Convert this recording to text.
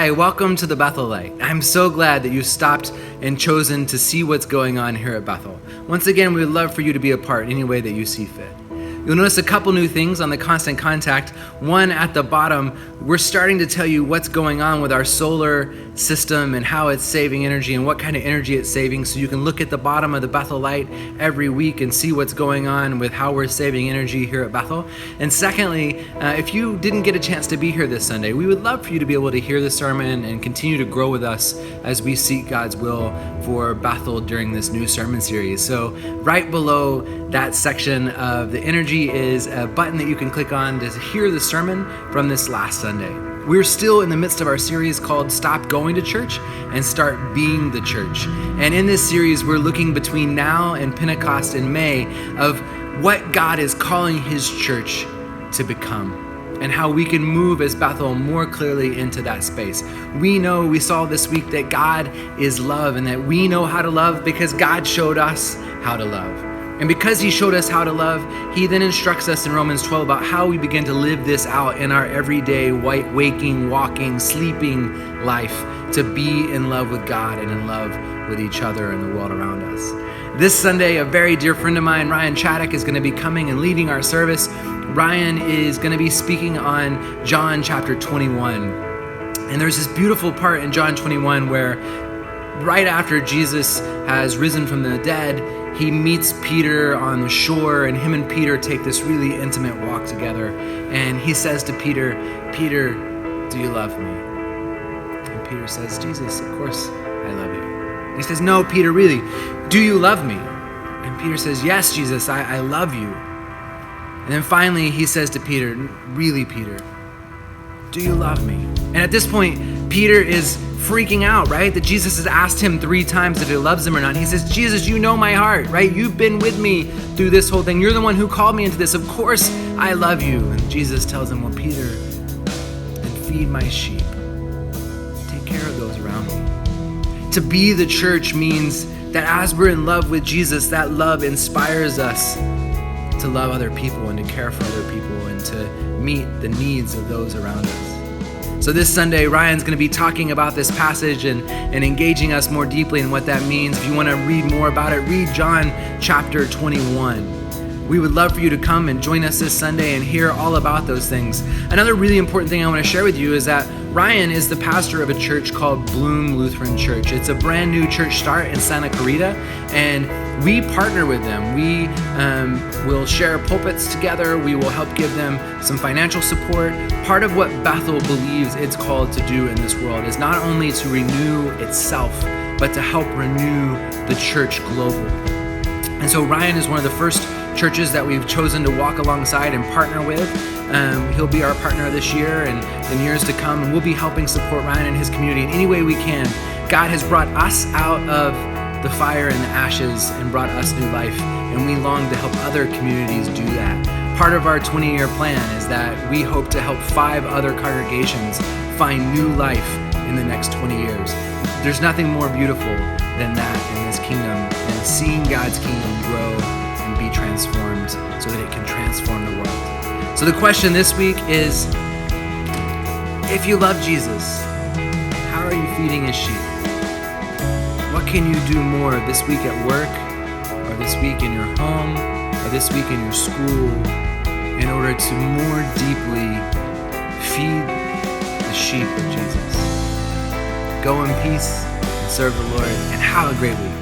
Hi, welcome to the Bethel Light. I'm so glad that you stopped and chosen to see what's going on here at Bethel. Once again, we would love for you to be a part in any way that you see fit. You'll notice a couple new things on the Constant Contact. One at the bottom, we're starting to tell you what's going on with our solar system and how it's saving energy and what kind of energy it's saving, so you can look at the bottom of the Bethel Light every week and see what's going on with how we're saving energy here at Bethel. And secondly, if you didn't get a chance to be here this Sunday, we would love for you to be able to hear the sermon and continue to grow with us as we seek God's will for Bethel during this new sermon series. So right below that section of the energy is a button that you can click on to hear the sermon from this last Sunday. We're still in the midst of our series called Stop Going to Church and Start Being the Church. And in this series, we're looking between now and Pentecost in May of what God is calling His church to become and how we can move as Bethel more clearly into that space. We saw this week that God is love and that we know how to love because God showed us how to love. And because He showed us how to love, He then instructs us in Romans 12 about how we begin to live this out in our everyday, waking, walking, sleeping life, to be in love with God and in love with each other and the world around us. This Sunday, a very dear friend of mine, Ryan Chaddock, is going to be coming and leading our service. Ryan is going to be speaking on John chapter 21. And there's this beautiful part in John 21 where right after Jesus has risen from the dead, He meets Peter on the shore, and him and Peter take this really intimate walk together. And He says to Peter, "Peter, do you love me?" And Peter says, "Jesus, of course I love you." And He says, "No, Peter, really, do you love me?" And Peter says, "Yes, Jesus, I love you." And then finally He says to Peter, "Really, Peter, do you love me?" And at this point, Peter is freaking out, right? That Jesus has asked him 3 times if he loves him or not. He says, "Jesus, you know my heart, right? You've been with me through this whole thing. You're the one who called me into this. Of course I love you." And Jesus tells him, "Well, Peter, then feed my sheep. Take care of those around me." To be the church means that as we're in love with Jesus, that love inspires us to love other people and to care for other people and to meet the needs of those around us. So this Sunday, Ryan's going to be talking about this passage and engaging us more deeply in what that means. If you want to read more about it, read John chapter 21. We would love for you to come and join us this Sunday and hear all about those things. Another really important thing I want to share with you is that Ryan is the pastor of a church called Bloom Lutheran Church. It's a brand new church start in Santa Clarita, and we partner with them. We will share pulpits together. We will help give them some financial support. Part of what Bethel believes it's called to do in this world is not only to renew itself, but to help renew the church globally. And so Ryan is one of the first churches that we've chosen to walk alongside and partner with. He'll be our partner this year and in years to come, and we'll be helping support Ryan and his community in any way we can. God has brought us out of the fire and the ashes and brought us new life, and we long to help other communities do that. Part of our 20-year plan is that we hope to help 5 other congregations find new life in the next 20 years. There's nothing more beautiful than that in this kingdom, and seeing God's kingdom grow and be transformed so that it can transform the world. So the question this week is, if you love Jesus, how are you feeding His sheep? What can you do more this week at work, or this week in your home, or this week in your school, in order to more deeply feed the sheep of Jesus? Go in peace and serve the Lord, and have a great week.